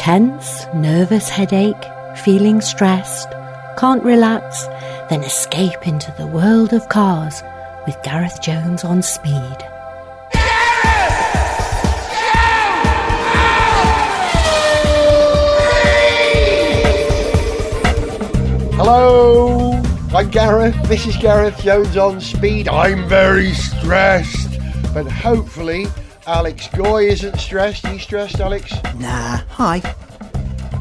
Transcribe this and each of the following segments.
Tense, nervous headache, feeling stressed, can't relax? Then escape into the world of cars with Gareth Jones on Speed. Hello, I'm Gareth. This is Gareth Jones on Speed. I'm very stressed, but hopefully Alex Goy isn't stressed. Are you stressed, Alex? Nah, hi.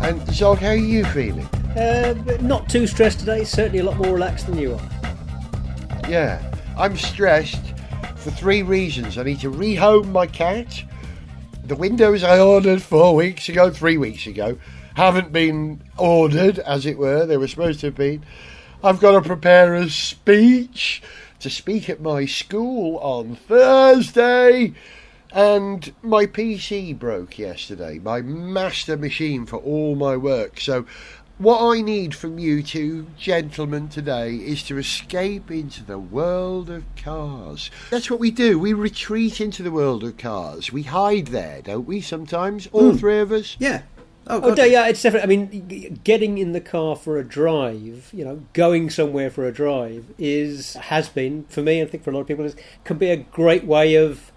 And Zog, how are you feeling? Not too stressed today, certainly a lot more relaxed than you are. Yeah, I'm stressed for 3 reasons. I need to rehome my cat. The windows I ordered 3 weeks ago, haven't been ordered, as it were. They were supposed to have been. I've got to prepare a speech to speak at my school on Thursday. And my PC broke yesterday, my master machine for all my work. So what I need from you two gentlemen today is to escape into the world of cars. That's what we do. We retreat into the world of cars. We hide there, don't we, sometimes? All 3 of us? Yeah. Yeah, it's definitely. I mean, getting in the car for a drive, going somewhere for a drive has been, for me, and I think for a lot of people, can be a great way of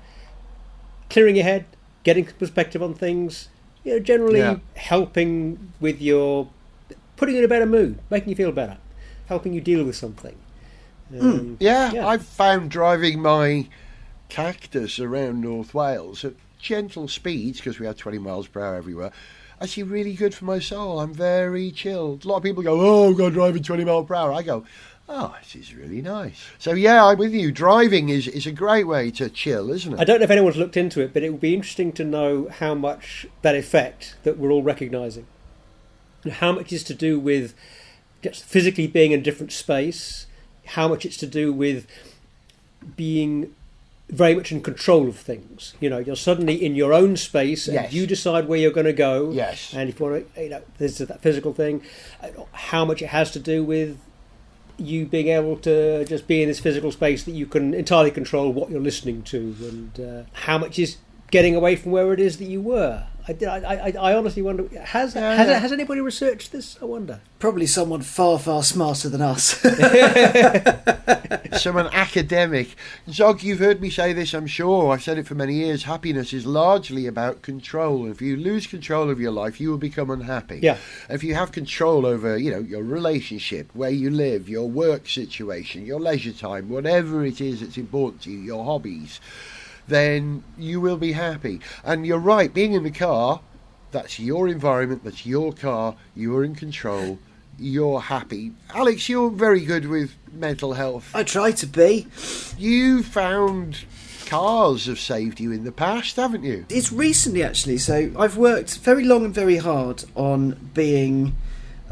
clearing your head, getting perspective on things, generally helping with putting you in a better mood, making you feel better, helping you deal with something. I've found driving my cactus around North Wales at gentle speeds, because we had 20 miles per hour everywhere, actually really good for my soul. I'm very chilled. A lot of people go, oh, I'm going driving 20 miles per hour. I go, oh, this is really nice. So yeah, I'm with you. Driving is a great way to chill, isn't it? I don't know if anyone's looked into it, but it would be interesting to know how much that effect that we're all recognising, and how much is to do with just physically being in a different space, how much it's to do with being very much in control of things. You're suddenly in your own space, and you decide where you're going to go. Yes. And if you want to, there's that physical thing. How much it has to do with you being able to just be in this physical space that you can entirely control what you're listening to, and how much is getting away from where it is that you were. I honestly wonder, has anybody researched this? I wonder. Probably someone far, far smarter than us. Someone academic. Zog, you've heard me say this, I'm sure. I've said it for many years. Happiness is largely about control. If you lose control of your life, you will become unhappy. Yeah. If you have control over, your relationship, where you live, your work situation, your leisure time, whatever it is that's important to you, your hobbies, then you will be happy. And you're right, being in the car, that's your environment, that's your car, you're in control, you're happy. Alex, you're very good with mental health. I try to be. You found cars have saved you in the past, haven't you? It's recently, actually. So I've worked very long and very hard on being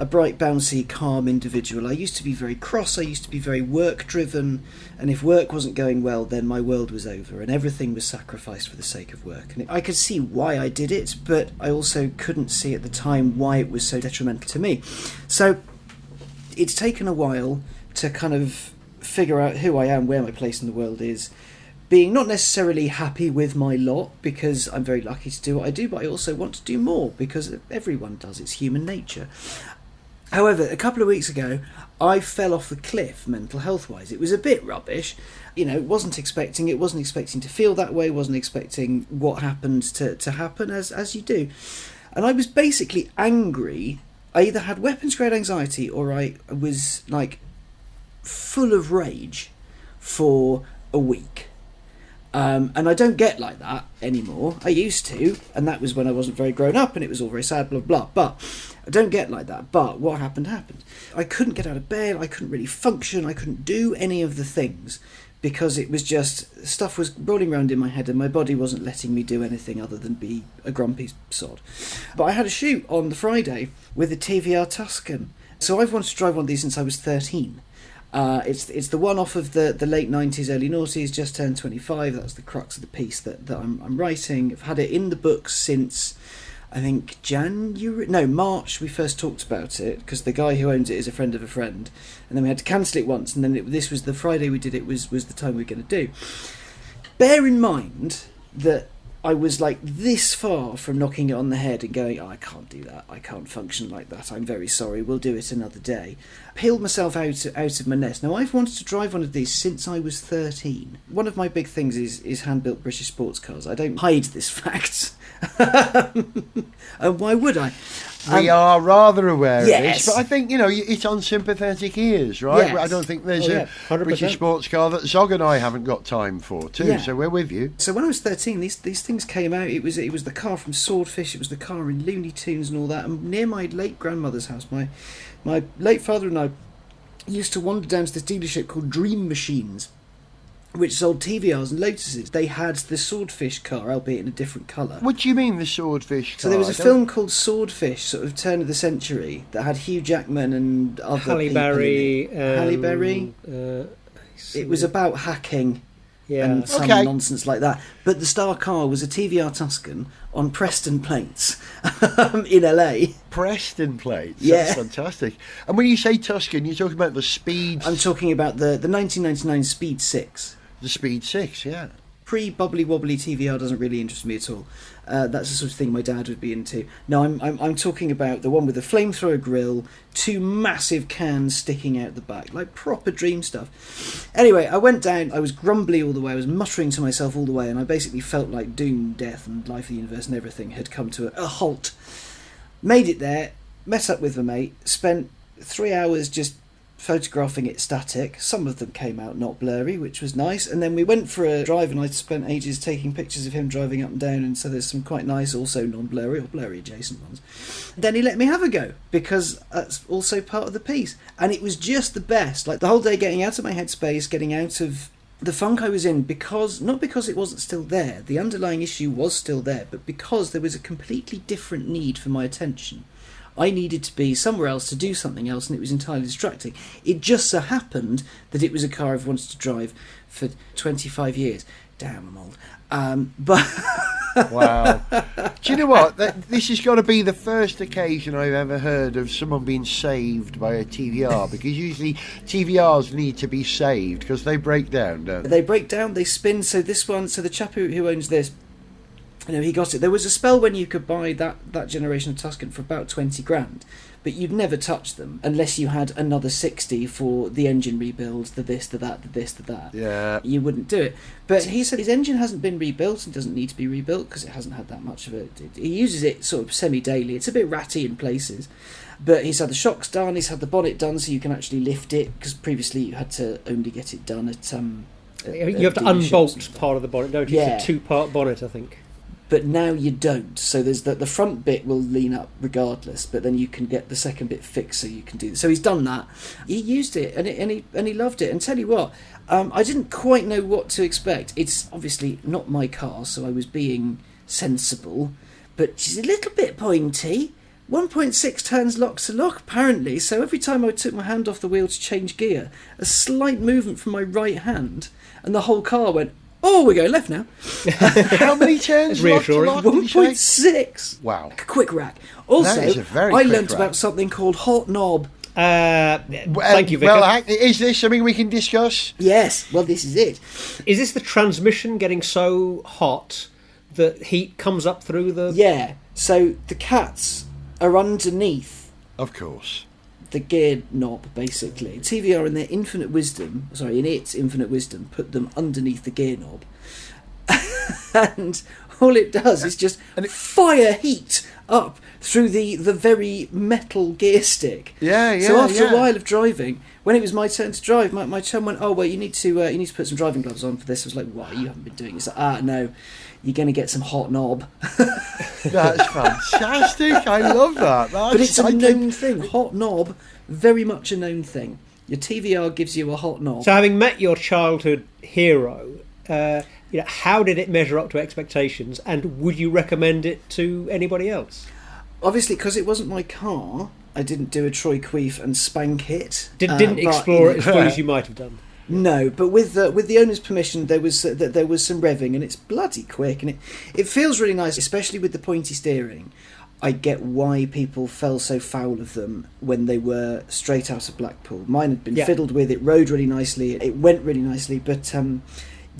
a bright, bouncy, calm individual. I used to be very cross, I used to be very work-driven, and if work wasn't going well, then my world was over, and everything was sacrificed for the sake of work. And I could see why I did it, but I also couldn't see at the time why it was so detrimental to me. So it's taken a while to kind of figure out who I am, where my place in the world is, being not necessarily happy with my lot, because I'm very lucky to do what I do, but I also want to do more, because everyone does. It's human nature. However, a couple of weeks ago, I fell off the cliff mental health-wise. It was a bit rubbish. Wasn't expecting to feel that way, wasn't expecting what happened to happen, as you do. And I was basically angry. I either had weapons-grade anxiety, or I was, full of rage for a week. And I don't get like that anymore. I used to, and that was when I wasn't very grown up, and it was all very sad, blah, blah. But I don't get like that. But what happened. I couldn't get out of bed. I couldn't really function. I couldn't do any of the things, because it was just, stuff was rolling around in my head, and my body wasn't letting me do anything other than be a grumpy sod. But I had a shoot on the Friday with a TVR Tuscan. So I've wanted to drive one of these since I was 13. It's the one off of the late 90s, early noughties, just turned 25. That's the crux of the piece that I'm writing. I've had it in the books since, I think, March we first talked about it, because the guy who owns it is a friend of a friend, and then we had to cancel it once, and then this was the Friday we did it, was the time we were going to do. Bear in mind that I was like this far from knocking it on the head and going, oh, I can't do that. I can't function like that. I'm very sorry. We'll do it another day. Peeled myself out of my nest. Now, I've wanted to drive one of these since I was 13. One of my big things is hand-built British sports cars. I don't hide this fact. And why would I? We are rather aware of yes. this, but I think, it's on sympathetic ears, right? Yes. I don't think there's a 100%. British sports car that Zog and I haven't got time for, too, Yeah. so we're with you. So when I was 13, these things came out. It was the car from Swordfish, it was the car in Looney Tunes and all that. And near my late grandmother's house, my late father and I used to wander down to this dealership called Dream Machines, which sold TVRs and Lotuses. They had the Swordfish car, albeit in a different colour. What do you mean, the Swordfish car? So there was a film called Swordfish, sort of turn of the century, that had Hugh Jackman and other Halle people Berry. in it. Halle Berry. It was about hacking and some nonsense like that. But the star car was a TVR Tuscan on Preston plates in LA. Preston plates? Yeah. That's fantastic. And when you say Tuscan, you're talking about the Speed... I'm talking about the 1999 Speed 6. The Speed 6, yeah. Pre-bubbly wobbly TVR doesn't really interest me at all. That's the sort of thing my dad would be into. No, I'm talking about the one with the flamethrower grille, 2 massive cans sticking out the back, like proper dream stuff. Anyway, I went down, I was grumbly all the way, I was muttering to myself all the way, and I basically felt like doom, death, and life of the universe and everything had come to a halt. Made it there, met up with my mate, spent 3 hours just photographing it static. Some of them came out not blurry, which was nice, and then we went for a drive and I spent ages taking pictures of him driving up and down, and so there's some quite nice also non-blurry or blurry adjacent ones. Then he let me have a go, because that's also part of the piece, and it was just the best. Like the whole day getting out of my headspace, getting out of the funk I was in, because not because it wasn't still there, the underlying issue was still there, but because there was a completely different need for my attention. I needed to be somewhere else to do something else, and it was entirely distracting. It just so happened that it was a car I've wanted to drive for 25 years. Damn, I'm old. But Wow. Do you know what? This has got to be the first occasion I've ever heard of someone being saved by a TVR, because usually TVRs need to be saved because they break down, don't they? They break down, they spin. So this one, so the chap who owns this, he got it. There was a spell when you could buy that generation of Tuscan for about 20 grand, but you'd never touch them unless you had another 60 for the engine rebuilds, the this, the that, the this, the that. Yeah. You wouldn't do it. But he said his engine hasn't been rebuilt and doesn't need to be rebuilt because it hasn't had that much of it. He uses it sort of semi-daily. It's a bit ratty in places. But he's had the shocks done, he's had the bonnet done so you can actually lift it, because previously you had to only get it done at... you have to unbolt part of the bonnet, don't you? Yeah. It's a 2-part bonnet, I think. But now you don't. So there's the front bit will lean up regardless, but then you can get the second bit fixed so you can do that. So he's done that. He used it and he loved it. And tell you what, I didn't quite know what to expect. It's obviously not my car, so I was being sensible, but she's a little bit pointy. 1.6 turns lock to lock, apparently, so every time I took my hand off the wheel to change gear, a slight movement from my right hand, and the whole car went, oh, we're going left now. How many turns? Reassuring. 1.6. Wow. Quick rack. Also, That is a very I quick learnt rack. about something called hot knob. Thank you, Vicar. Well, is this something we can discuss? Yes, well, this is it. Is this the transmission getting so hot that heat comes up through the... Yeah, so the cats are underneath Of course. the gear knob, basically. TVR in its infinite wisdom, put them underneath the gear knob. And all it does is just fire heat up through the very metal gear stick. Yeah. So after a while of driving, when it was my turn to drive, my chum went, "Oh well, you need to put some driving gloves on for this." I was like, "Why? You haven't been doing it." He's like, no, you're going to get some hot knob." That's fantastic. I love that. But it's a known thing. Hot knob, very much a known thing. Your TVR gives you a hot knob. So having met your childhood hero, how did it measure up to expectations, and would you recommend it to anybody else? Obviously, because it wasn't my car, I didn't do a Troy Queef and spank it. Didn't explore it as fully as you might have done. No, but with the owner's permission, there was some revving, and it's bloody quick, and it feels really nice, especially with the pointy steering. I get why people fell so foul of them when they were straight out of Blackpool. Mine had been fiddled with, it rode really nicely, it went really nicely, but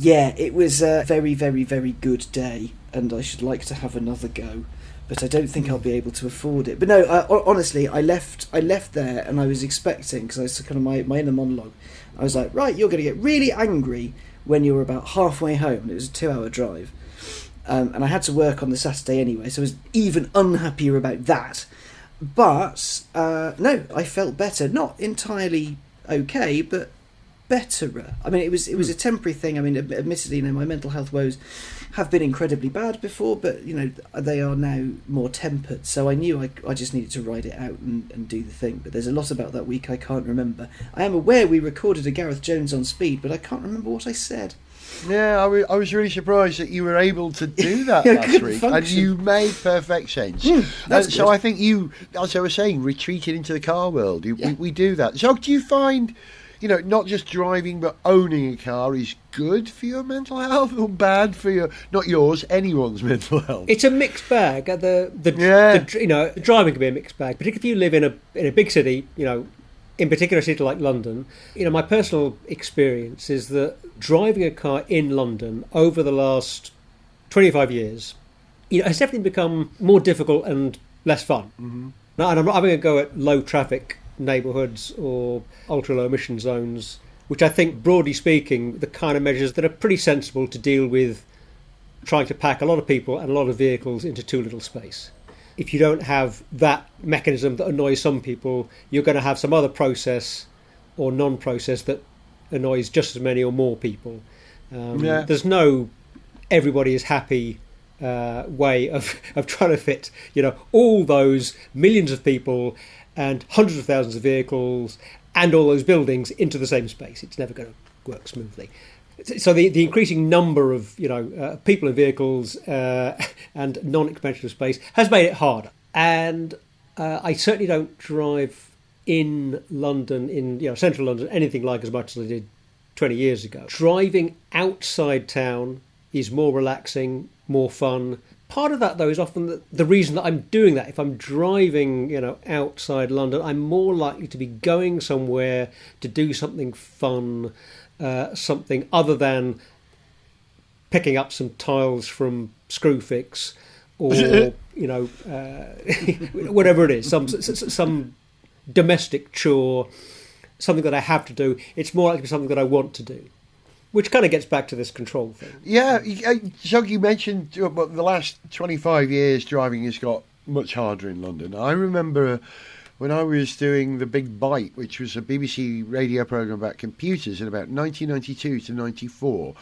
Yeah, it was a very, very, very good day, and I should like to have another go, but I don't think I'll be able to afford it. But no, honestly, I left there, and I was expecting, because I was kind of my inner monologue, I was like, right, you're going to get really angry when you're about halfway home, and it was a 2-hour drive, and I had to work on the Saturday anyway, so I was even unhappier about that. But no, I felt better, not entirely okay, but betterer. I mean, it was a temporary thing. I mean, admittedly, my mental health woes have been incredibly bad before, but they are now more tempered. So I knew I just needed to ride it out and do the thing. But there's a lot about that week I can't remember. I am aware we recorded a Gareth Jones on speed, but I can't remember what I said. Yeah, I was really surprised that you were able to do that last week, and you made perfect sense. So I think you, as I was saying, retreated into the car world. We do that. So do you find, not just driving but owning a car is good for your mental health or bad for not yours, anyone's mental health? It's a mixed bag. The driving can be a mixed bag, particularly if you live in a big city, in particular a city like London. My personal experience is that driving a car in London over the last 25 years, has definitely become more difficult and less fun. Mm-hmm. Now, and I'm not having a go at low traffic neighbourhoods or ultra low emission zones, which I think, broadly speaking, the kind of measures that are pretty sensible to deal with trying to pack a lot of people and a lot of vehicles into too little space. If you don't have that mechanism that annoys some people, you're going to have some other process or non-process that annoys just as many or more people. There's no everybody is happy way of trying to fit all those millions of people and hundreds of thousands of vehicles and all those buildings into the same space. It's never going to work smoothly. So the increasing number of people and vehicles and non-expansive space has made it harder. And I certainly don't drive in London, in central London, anything like as much as I did 20 years ago. Driving outside town is more relaxing, more fun. Part of that, though, is often the reason that I'm doing that. If I'm driving, outside London, I'm more likely to be going somewhere to do something fun, something other than picking up some tiles from Screwfix or, whatever it is, some domestic chore, something that I have to do. It's more likely to be something that I want to do. Which kind of gets back to this control thing. Yeah, so you mentioned the last 25 years driving has got much harder in London. I remember when I was doing The Big Bite, which was a BBC radio programme about computers in about 1992 to 94.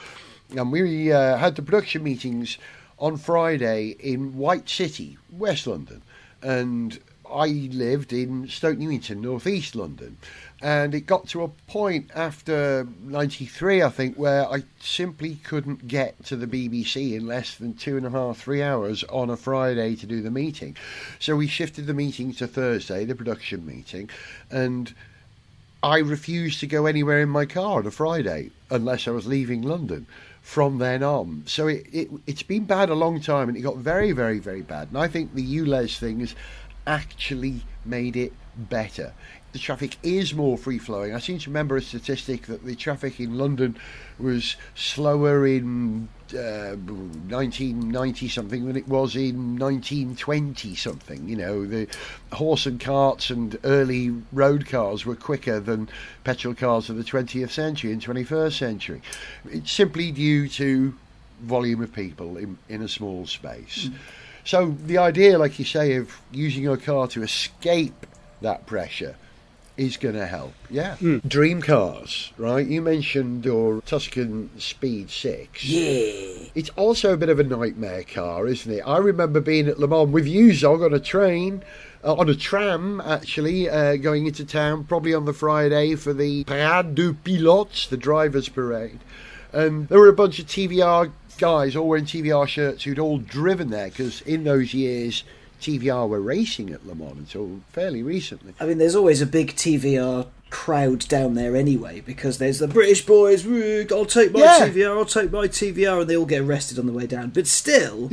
And we had the production meetings on Friday in White City, West London. And I lived in Stoke Newington, North East London. And it got to a point after 93, I think, where I simply couldn't get to the BBC in less than 2.5, 3 hours on a Friday to do the meeting. So we shifted the meeting to Thursday, the production meeting, and I refused to go anywhere in my car on a Friday unless I was leaving London from then on. So it's been bad a long time, and it got very, very, very bad. And I think the ULEZ thing has actually made it better. The traffic is more free-flowing. I seem to remember a statistic that the traffic in London was slower in 1990-something than it was in 1920-something. The horse and carts and early road cars were quicker than petrol cars of the 20th century and 21st century. It's simply due to volume of people in a small space. So the idea, like you say, of using your car to escape that pressure is going to help. Dream cars, right? You mentioned your Tuscan Speed 6. Yeah. It's also a bit of a nightmare car, isn't it? I remember being at Le Mans with you, Zog, on a tram, actually, going into town, probably on the Friday for the Parade de Pilotes, the drivers' parade. And there were a bunch of TVR guys all wearing TVR shirts who'd all driven there, because in those years TVR were racing at Le Mans until fairly recently. I mean, there's always a big TVR crowd down there anyway, because there's the British boys, I'll take my TVR, and they all get arrested on the way down. But still...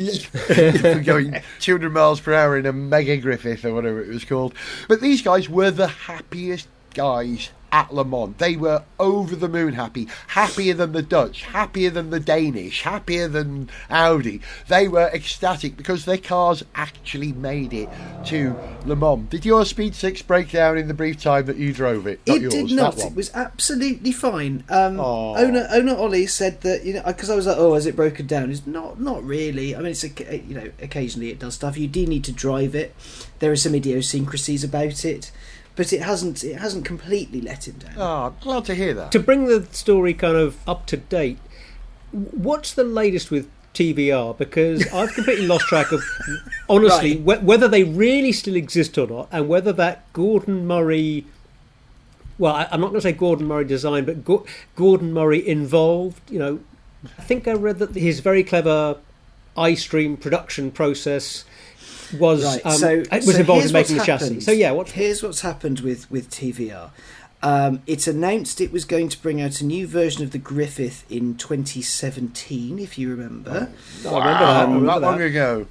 going 200 miles per hour in a Mega Griffith or whatever it was called. But these guys were the happiest guys at Le Mans. They were over the moon happy, happier than the Dutch, happier than the Danish, happier than Audi. They were ecstatic because their cars actually made it to Le Mans. Did your Speed 6 break down in the brief time that you drove it? It did not. It was absolutely fine. Owner Ollie said that, because I was like, has it broken down? It's not really. I mean, it's occasionally it does stuff. You do need to drive it. There are some idiosyncrasies about it. But it hasn't completely let him down. Oh, I'm glad to hear that. To bring the story kind of up to date, what's the latest with TVR? Because I've completely lost track of, honestly, whether they really still exist or not, and whether that Gordon Murray... Well, I'm not going to say Gordon Murray design, but Gordon Murray involved. I think I read that his very clever iStream production process was involved in making the chassis. So here's what's happened with TVR. It's announced it was going to bring out a new version of the Griffith in 2017, if you remember. I remember that long ago.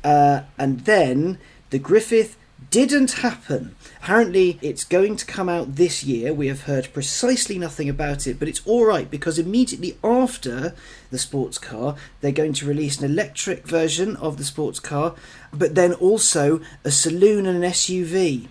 And then the Griffith didn't happen. Apparently, it's going to come out this year. We have heard precisely nothing about it, but it's all right because immediately after the sports car, they're going to release an electric version of the sports car, but then also a saloon and an SUV.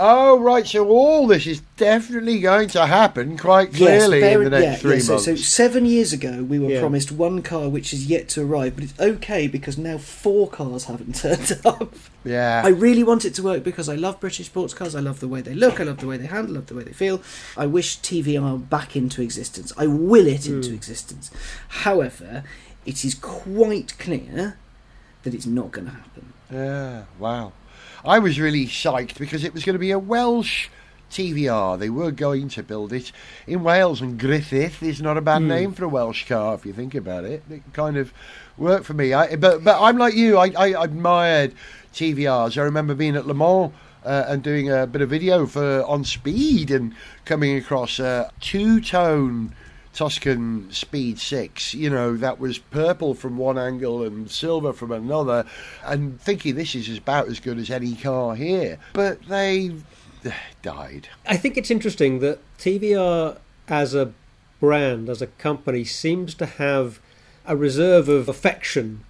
Oh, right, so all this is definitely going to happen quite clearly in the next 3 months. So 7 years ago, we were promised one car which is yet to arrive, but it's okay because now 4 cars haven't turned up. Yeah. I really want it to work because I love British sports cars. I love the way they look. I love the way they handle. I love the way they feel. I wish TVR back into existence. I will it into existence. However, it is quite clear that it's not going to happen. Yeah, wow. I was really psyched because it was going to be a Welsh TVR. They were going to build it in Wales, and Griffith is not a bad name for a Welsh car if you think about it. It kind of worked for me. But I'm like you. I admired TVRs. I remember being at Le Mans and doing a bit of video on Speed and coming across a 2-tone Tuscan Speed 6, that was purple from one angle and silver from another, and thinking this is about as good as any car here. But they died. I think it's interesting that TVR as a brand, as a company, seems to have a reserve of affection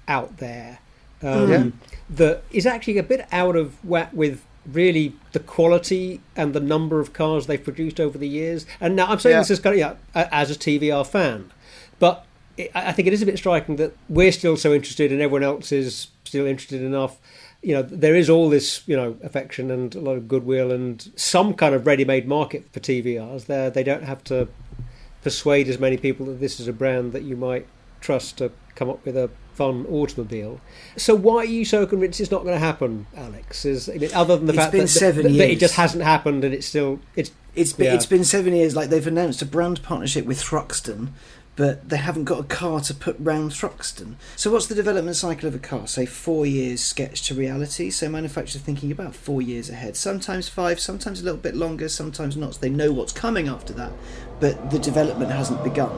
out there that is actually a bit out of whack with really the quality and the number of cars they've produced over the years. And now I'm saying this as kind of as a TVR fan, but I think it is a bit striking that we're still so interested and everyone else is still interested enough. There is all this affection and a lot of goodwill and some kind of ready-made market for TVRs. They don't have to persuade as many people that this is a brand that you might trust to come up with a fun automobile. So why are you so convinced it's not going to happen, Alex? Other than the fact that it just hasn't happened and it's been 7 years. Like, they've announced a brand partnership with Thruxton, but they haven't got a car to put round Thruxton. So what's the development cycle of a car? Say 4 years sketch to reality. So manufacturers thinking about 4 years ahead. Sometimes 5, sometimes a little bit longer, sometimes not. So they know what's coming after that, but the development hasn't begun.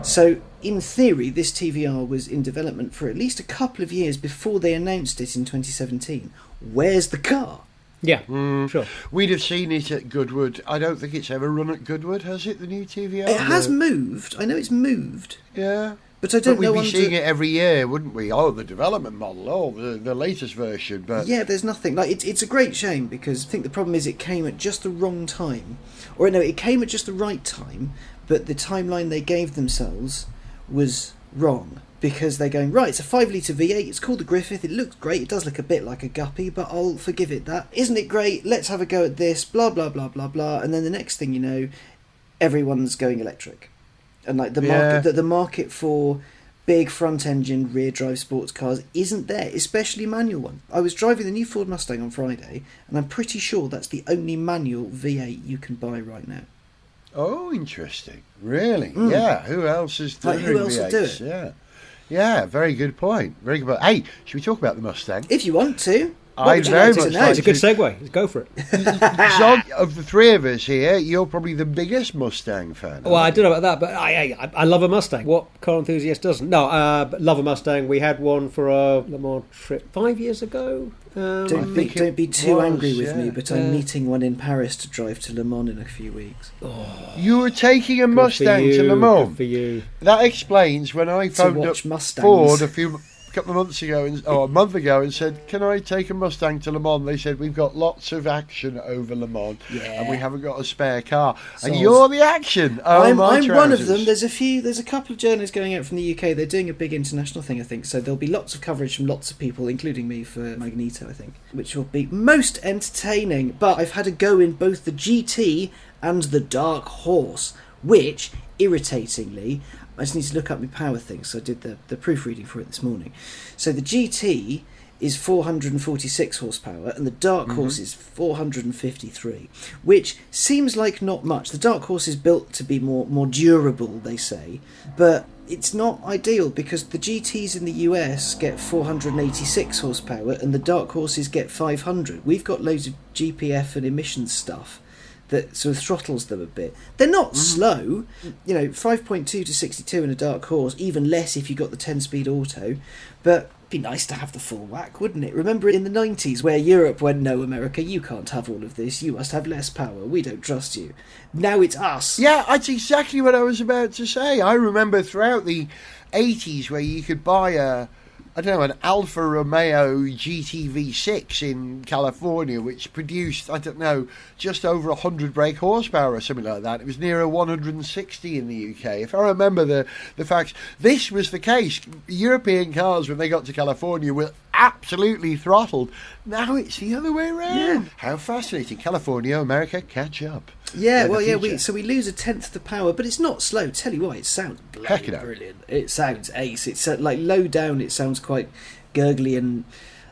So in theory, this TVR was in development for at least a couple of years before they announced it in 2017. Where's the car? Yeah, sure. We'd have seen it at Goodwood. I don't think it's ever run at Goodwood, has it, the new TVR? It has moved. I know it's moved. Yeah. But I don't know. We'd be seeing it every year, wouldn't we? Oh, the development model. Oh, the latest version. But yeah, there's nothing. It's a great shame because I think the problem is it came at just the wrong time. Or no, it came at just the right time, but the timeline they gave themselves was wrong. Because they're going, right, it's a 5-litre V8, it's called the Griffith, it looks great, it does look a bit like a guppy, but I'll forgive it that. Isn't it great? Let's have a go at this, blah, blah, blah, blah, blah. And then the next thing you know, everyone's going electric. And like the market for big front-engine, rear-drive sports cars isn't there, especially manual one. I was driving the new Ford Mustang on Friday, and I'm pretty sure that's the only manual V8 you can buy right now. Oh, interesting. Really? Yeah, who else is doing who else will do it? Yeah, very good point. Very good point. Hey, should we talk about the Mustang? If you want to. I'd very much like It's a good segue. Let's go for it. Zog, of the three of us here, you're probably the biggest Mustang fan. Well, I don't know about that, but I love a Mustang. What car enthusiast doesn't? No, but love a Mustang. We had one for a Le Mans trip 5 years ago. Don't be too angry with me, but I'm meeting one in Paris to drive to Le Mans in a few weeks. You were taking a Mustang to Le Mans. Good for you. That explains when I phoned up Mustangs. Ford a couple of months ago, a month ago, and said, "Can I take a Mustang to Le Mans?" They said, "We've got lots of action over Le Mans, and we haven't got a spare car." And you're the action. I'm one of them. There's a couple of journeys going out from the UK. They're doing a big international thing, I think. So there'll be lots of coverage from lots of people, including me, for Magneto, I think, which will be most entertaining. But I've had a go in both the GT and the Dark Horse, which, irritatingly, I just need to look up my power thing, so I did the proofreading for it this morning. So the GT is 446 horsepower and the Dark Horse is 453, which seems like not much. The Dark Horse is built to be more durable, they say, but it's not ideal because the GTs in the US get 486 horsepower and the Dark Horses get 500. We've got loads of GPF and emissions stuff that sort of throttles them a bit. They're not slow, 5.2 to 62 in a Dark Horse, even less if you got the 10-speed auto, but it'd be nice to have the full whack, wouldn't it? Remember in the 90s where Europe went, "No, America, you can't have all of this, you must have less power, we don't trust you." Now it's us. Yeah, that's exactly what I was about to say. I remember throughout the 80s where you could buy an Alfa Romeo GTV6 in California, which produced, just over 100 brake horsepower or something like that. It was near 160 in the UK. If I remember the facts, this was the case. European cars, when they got to California, were absolutely throttled. Now it's the other way around. Yeah. How fascinating. California, America, catch up. Yeah, we lose a tenth the power, but it's not slow. Tell you what, it sounds brilliant. It sounds ace. It's like low down. It sounds quite gurgly and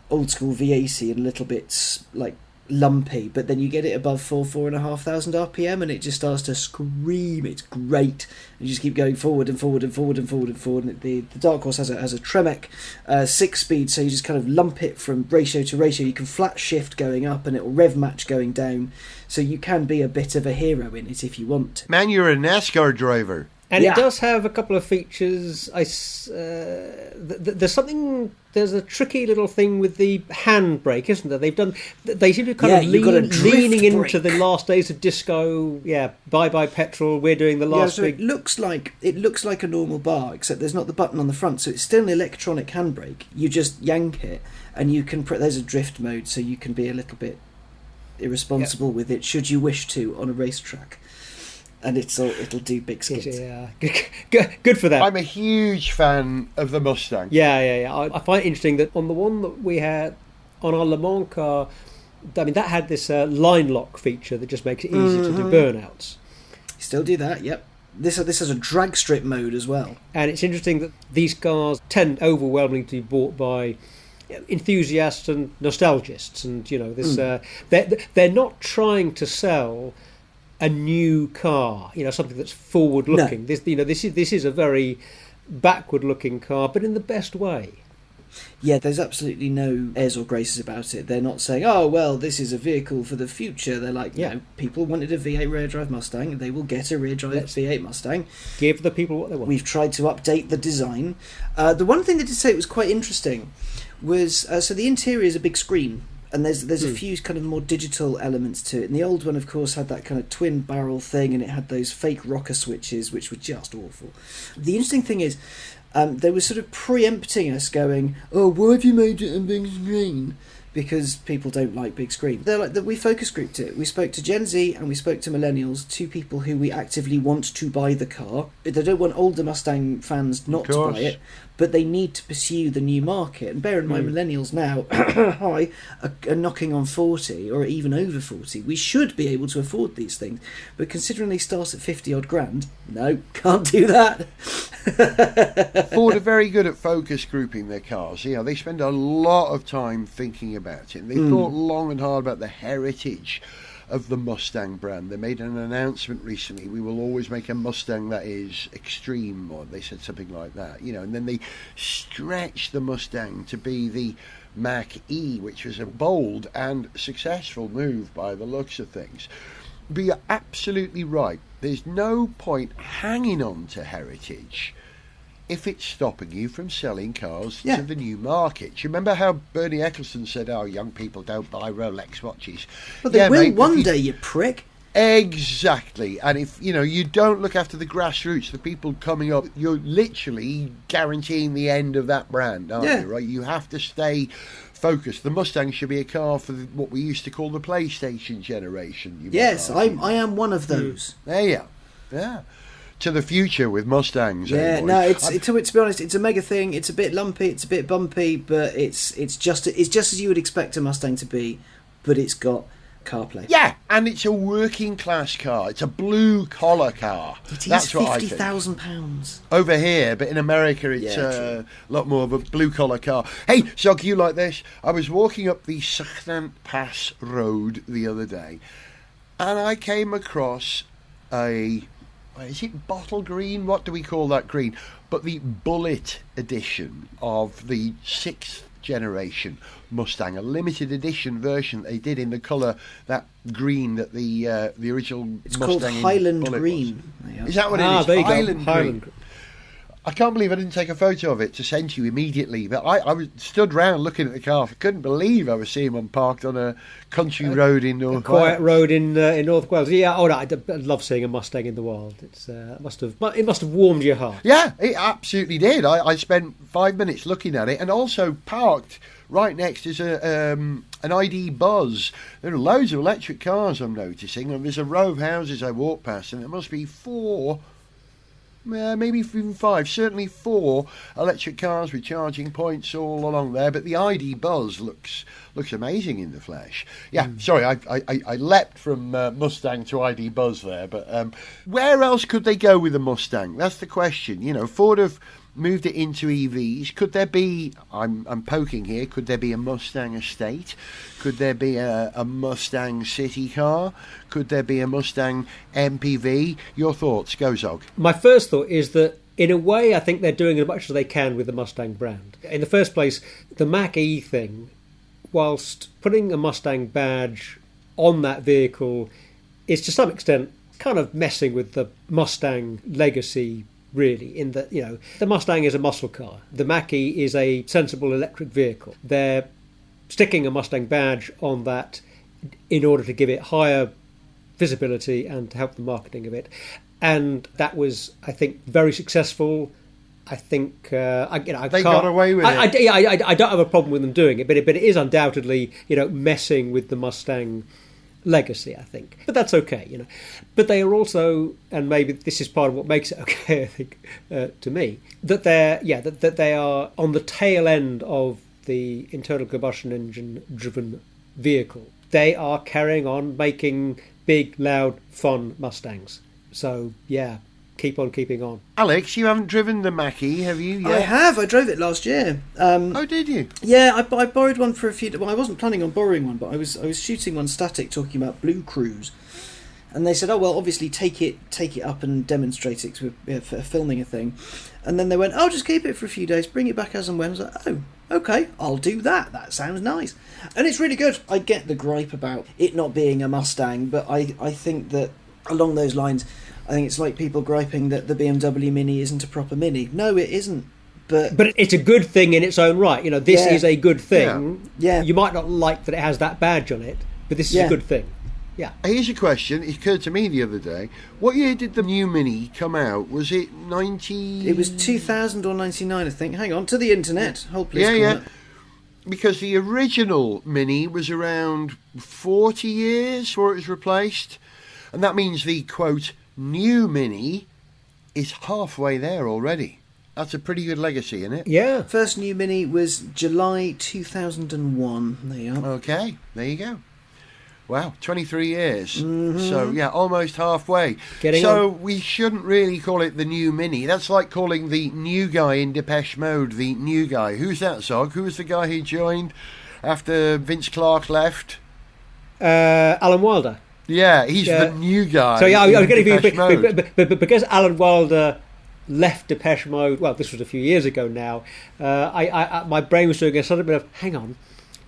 old school VAC and a little bit like lumpy. But then you get it above 4,500 RPM, and it just starts to scream. It's great. You just keep going forward and forward and forward and forward and forward. And the Dark Horse has a Tremec 6-speed, so you just kind of lump it from ratio to ratio. You can flat shift going up, and it will rev match going down. So you can be a bit of a hero in it if you want to. Man, you're a NASCAR driver. And it does have a couple of features. There's a tricky little thing with the handbrake, isn't there? They seem to be leaning into the last days of disco. Yeah, bye petrol. We're doing the last big. It looks like a normal bar, except there's not the button on the front, so it's still an electronic handbrake. You just yank it, and you can. There's a drift mode, so you can be a little bit irresponsible with it, should you wish to, on a racetrack. And it'll do big skids. Yeah, good for them. I'm a huge fan of the Mustang. Yeah. I find it interesting that on the one that we had on our Le Mans car, that had this line lock feature that just makes it easy to do burnouts. Still do that, yep. This has a drag strip mode as well. And it's interesting that these cars tend overwhelmingly to be bought by enthusiasts and nostalgists, and they're not trying to sell a new car, something that's forward-looking. No. This is a very backward-looking car, but in the best way. Yeah, there's absolutely no airs or graces about it. They're not saying, "Oh, well, this is a vehicle for the future." They're like, people wanted a V8 rear-drive Mustang, they will get a rear-drive V8 Mustang. Give the people what they want. We've tried to update the design. The one thing they did say was quite interesting was, so the interior is a big screen. And there's a few kind of more digital elements to it. And the old one, of course, had that kind of twin barrel thing, and it had those fake rocker switches, which were just awful. The interesting thing is, they were sort of preempting us, going, "Oh, why have you made it a big screen?" Because people don't like big screens. They're like that. We focus grouped it. We spoke to Gen Z and we spoke to millennials, two people who we actively want to buy the car. They don't want older Mustang fans not to buy it, but they need to pursue the new market. And bear in mind, millennials now are knocking on 40 or even over 40. We should be able to afford these things, but considering they start at 50 odd grand, no, can't do that. Ford are very good at focus grouping their cars. They spend a lot of time thinking about it. And they thought long and hard about the heritage of the Mustang brand. They made an announcement recently: we will always make a Mustang that is extreme, or they said something like that, and then they stretched the Mustang to be the Mach-E, which was a bold and successful move by the looks of things. But you're absolutely right. There's no point hanging on to heritage if it's stopping you from selling cars to the new market. Do you remember how Bernie Ecclestone said, young people don't buy Rolex watches? But they will one day, you prick. Exactly. And if you don't look after the grassroots, the people coming up, you're literally guaranteeing the end of that brand, aren't you? Right? You have to stay focused. The Mustang should be a car for what we used to call the PlayStation generation. Yes, I am one of those. There you are. Yeah. To the future with Mustangs. Yeah, no, to be honest, it's a mega thing. It's a bit lumpy, it's a bit bumpy, but it's just as you would expect a Mustang to be, but it's got CarPlay. Yeah, and it's a working class car. It's a blue collar car. It is £50,000 over here, but in America it's a lot more of a blue collar car. Hey, Zog, you like this? I was walking up the Sychnant Pass Road the other day, and I came across is it bottle green? What do we call that green? But the Bullet edition of the 6th generation Mustang, a limited edition version they did in the colour, that green that the original it's Mustang called Highland Bullet Green. Was. Is that what it is? There you Highland go. Green. I can't believe I didn't take a photo of it to send to you immediately. But I was stood round looking at the car. I couldn't believe I was seeing one parked on a country road in North Wales. Quiet road in North Wales. Yeah, no, I love seeing a Mustang in the wild. It must have warmed your heart. Yeah, it absolutely did. I spent 5 minutes looking at it, and also parked right next is an ID Buzz. There are loads of electric cars I'm noticing, and there's a row of houses I walk past, and there must be 4. Maybe even 5, certainly 4 electric cars with charging points all along there. But the ID Buzz looks amazing in the flesh. Yeah, sorry, I leapt from Mustang to ID Buzz there. But where else could they go with the Mustang? That's the question. Ford have moved it into EVs. Could there be, I'm poking here, could there be a Mustang estate? Could there be a Mustang city car? Could there be a Mustang MPV? Your thoughts, go Zog. My first thought is that in a way I think they're doing as much as they can with the Mustang brand. In the first place, the Mach-E thing, whilst putting a Mustang badge on that vehicle is to some extent kind of messing with the Mustang legacy, really, in that, the Mustang is a muscle car. The Mach-E is a sensible electric vehicle. They're sticking a Mustang badge on that in order to give it higher visibility and to help the marketing of it. And that was, I think, very successful. I think they got away with it. I don't have a problem with them doing it, but it is undoubtedly, messing with the Mustang legacy, I think. But that's okay, But they are also, and maybe this is part of what makes it okay, I think, to me, that they are on the tail end of the internal combustion engine driven vehicle. They are carrying on making big, loud, fun Mustangs. So, yeah, keep on keeping on. Alex, you haven't driven the Mach-E, have you? I have. I drove it last year. Oh, did you? Yeah, I borrowed one for a few. Well, I wasn't planning on borrowing one, but I was shooting one static, talking about Blue Cruise, and they said, "Oh well, obviously take it up and demonstrate it for filming a thing." And then they went, "Oh, just keep it for a few days, bring it back as and when." I was like, "Oh, okay, I'll do that. That sounds nice," and it's really good. I get the gripe about it not being a Mustang, but I think that along those lines, I think it's like people griping that the BMW Mini isn't a proper Mini. No, it isn't. But it's a good thing in its own right. This is a good thing. Yeah. You might not like that it has that badge on it, but this is a good thing. Yeah. Here's a question. It occurred to me the other day. What year did the new Mini come out? Was it 90? It was 2000 or 99, I think. Hang on, to the internet. Hold please. Yeah. Because the original Mini was around 40 years before it was replaced. And that means the, quote, new Mini is halfway there already. That's a pretty good legacy, isn't it? Yeah. First new Mini was July 2001. There you are. Okay, there you go. Wow, 23 years. Mm-hmm. So, yeah, almost halfway. We shouldn't really call it the new Mini. That's like calling the new guy in Depeche Mode the new guy. Who's that, Zog? Who was the guy who joined after Vince Clarke left? Alan Wilder. Yeah, he's the new guy. So yeah, I was getting Depeche Mode. but because Alan Wilder left Depeche Mode, well, this was a few years ago now. My brain was doing a sort of bit of, hang on,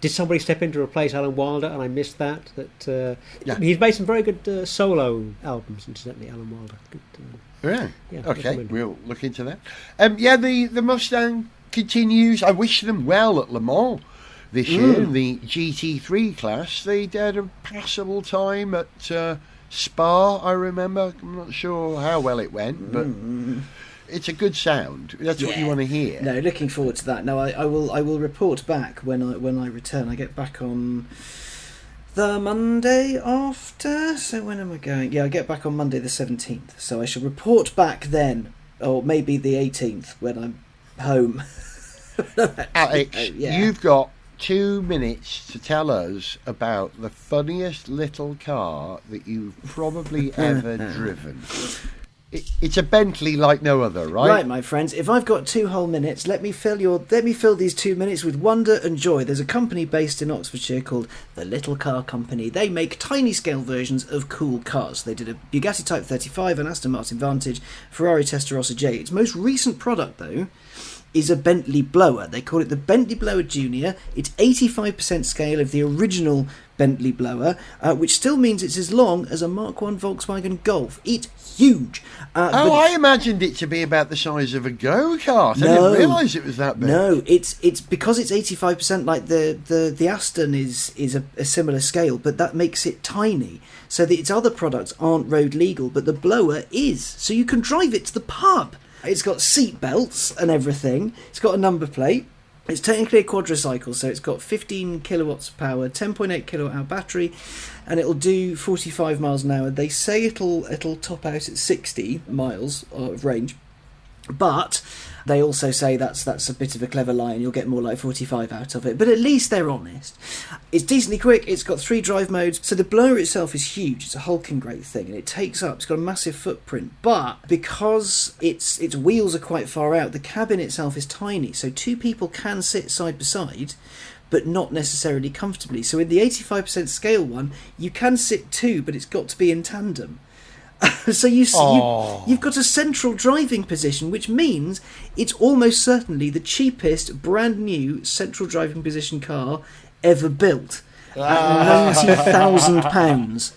did somebody step in to replace Alan Wilder, and I missed that? He's made some very good solo albums, incidentally, Alan Wilder. Good, Okay, we'll look into that. The Mustang continues. I wish them well at Le Mans this year in the GT3 class. They had a passable time at Spa, I remember. I'm not sure how well it went, but it's a good sound. That's what you want to hear. No, looking forward to that. No, I will report back when I return. I get back on the Monday after. So when am I going? Yeah, I get back on Monday the 17th. So I shall report back then, or maybe the 18th when I'm home. Alex, you've got 2 minutes to tell us about the funniest little car that you've probably ever driven. It's a Bentley like no other, right? Right, my friends. If I've got 2 whole minutes, let me fill these 2 minutes with wonder and joy. There's a company based in Oxfordshire called the Little Car Company. They make tiny scale versions of cool cars. They did a Bugatti Type 35, an Aston Martin Vantage, Ferrari Testarossa J. Its most recent product, though, is a Bentley blower. They call it the Bentley Blower Junior. It's 85% scale of the original Bentley blower, which still means it's as long as a Mark I Volkswagen Golf. It's huge. I imagined it to be about the size of a go-kart. I didn't realise it was that big. No, it's because it's 85% like the Aston is a similar scale, but that makes it tiny. So that its other products aren't road legal, but the blower is. So you can drive it to the pub. It's got seat belts and everything. It's got a number plate. It's technically a quadricycle, so it's got 15 kilowatts of power, 10.8 kilowatt hour battery, and it'll do 45 miles an hour. They say it'll top out at 60 miles of range, but they also say that's a bit of a clever lie and you'll get more like 45 out of it. But at least they're honest. It's decently quick. It's got 3 drive modes. So the blower itself is huge. It's a hulking great thing, and it's got a massive footprint. But because its wheels are quite far out, the cabin itself is tiny. So 2 people can sit side by side, but not necessarily comfortably. So in the 85% scale one, you can sit 2, but it's got to be in tandem. So you've got a central driving position, which means it's almost certainly the cheapest brand new central driving position car ever built at £90,000.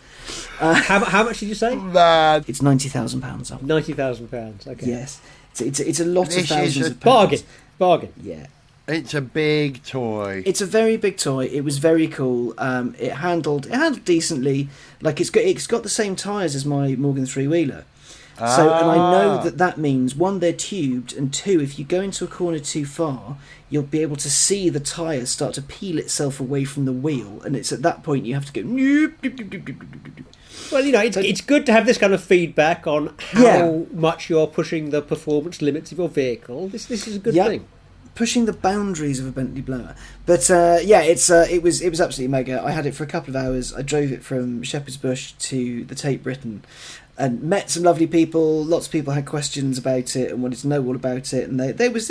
How much did you say? It's £90,000. £90,000. Okay. Yes, it's a lot of thousands of pounds. Bargain. Yeah. It's a big toy. It's a very big toy. It was very cool. It handled decently. Like it's got the same tyres as my Morgan 3-wheeler. So, and I know that means 1, they're tubed, and 2, if you go into a corner too far, you'll be able to see the tyre start to peel itself away from the wheel, and it's at that point you have to go. Well, it's good to have this kind of feedback on how much you're pushing the performance limits of your vehicle. This is a good thing. Pushing the boundaries of a Bentley blower, but it was absolutely mega. I had it for a couple of hours. I drove it from Shepherd's Bush to the Tate Britain, and met some lovely people. Lots of people had questions about it and wanted to know all about it, and it was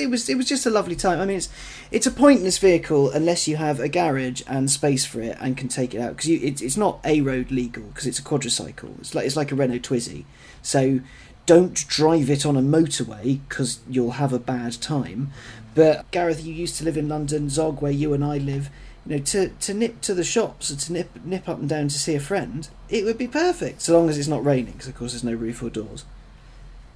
just a lovely time. I mean, it's a pointless vehicle unless you have a garage and space for it and can take it out, because it's not A road legal because it's a quadricycle. It's like a Renault Twizy, so don't drive it on a motorway because you'll have a bad time. But Gareth, you used to live in London, Zog, where you and I live. To nip to the shops or to nip up and down to see a friend, it would be perfect, so long as it's not raining, because of course there's no roof or doors.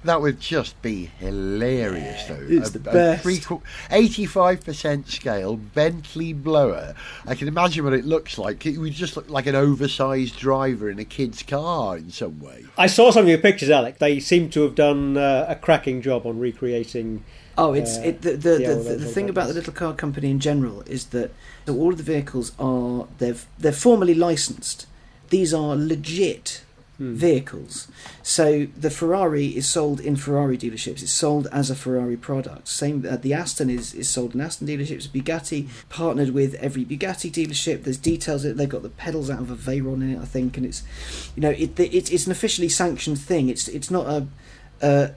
That would just be hilarious, though. It's the best. 85% scale Bentley blower. I can imagine what it looks like. It would just look like an oversized driver in a kid's car in some way. I saw some of your pictures, Alec. They seem to have done a cracking job on recreating. Oh, the thing about the Little Car Company in general is that all of the vehicles they're formally licensed. These are legit vehicles. So the Ferrari is sold in Ferrari dealerships. It's sold as a Ferrari product. Same, the Aston is sold in Aston dealerships. Bugatti partnered with every Bugatti dealership. There's details. They've got the pedals out of a Veyron in it, I think, and it's an officially sanctioned thing. It's not a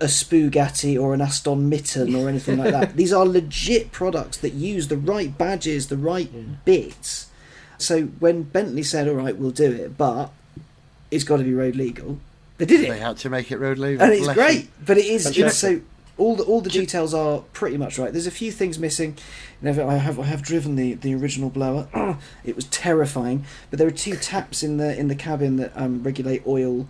Spugatti or an Aston Mitten or anything like that. These are legit products that use the right badges, the right bits. So when Bentley said, all right, we'll do it, but it's got to be road legal. They did it. They had to make it road legal. And it's Bless great, them. but it is Fantastic. so all the details are pretty much right. There's a few things missing. You know, I have driven the original blower. It was terrifying, but there are 2 taps in the cabin that regulate oil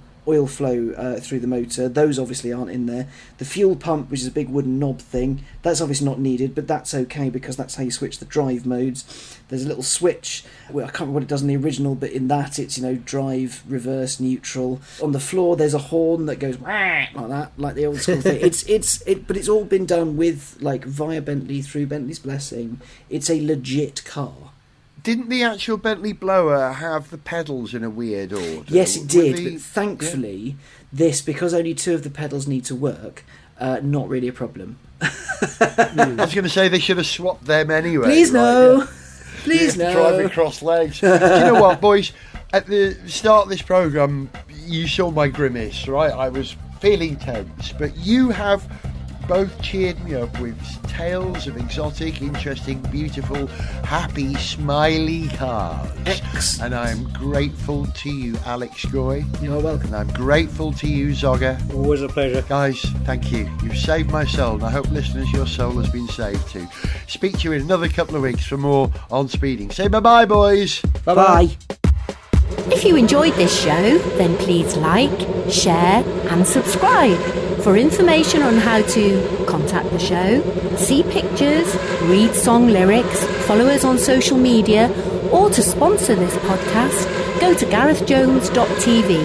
flow through the motor. Those obviously aren't in there. The fuel pump, which is a big wooden knob thing, that's obviously not needed, but that's okay because that's how you switch the drive modes. There's a little switch. Well, I can't remember what it does in the original, but in that it's, you know, drive, reverse, neutral. On the floor there's a horn that goes like that, like the old school thing. But it's all been done with, like, via Bentley, through Bentley's blessing. It's a legit car. Didn't the actual Bentley blower have the pedals in a weird order? Yes, it Were did, the- but thankfully, this, because only 2 of the pedals need to work, not really a problem. I was going to say they should have swapped them anyway. Please right, no! yeah. Please Yeah, no! Driving cross legs. Do you know what, boys? At the start of this programme, you saw my grimace, right? I was feeling tense, but you have both cheered me up with tales of exotic, interesting, beautiful, happy, smiley cars. Excellent. And I'm grateful to you, Alex Goy. You're welcome. And I'm grateful to you, Zogger. Always a pleasure. Guys, thank you. You've saved my soul, and I hope, listeners, your soul has been saved too. Speak to you in another couple of weeks for more On Speeding. Say bye-bye, boys. Bye-bye. If you enjoyed this show, then please like, share and subscribe. For information on how to contact the show, see pictures, read song lyrics, follow us on social media, or to sponsor this podcast, go to garethjones.tv.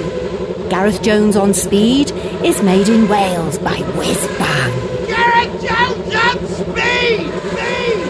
Gareth Jones on Speed is made in Wales by Whiz Bang. Gareth Jones on Speed! Speed!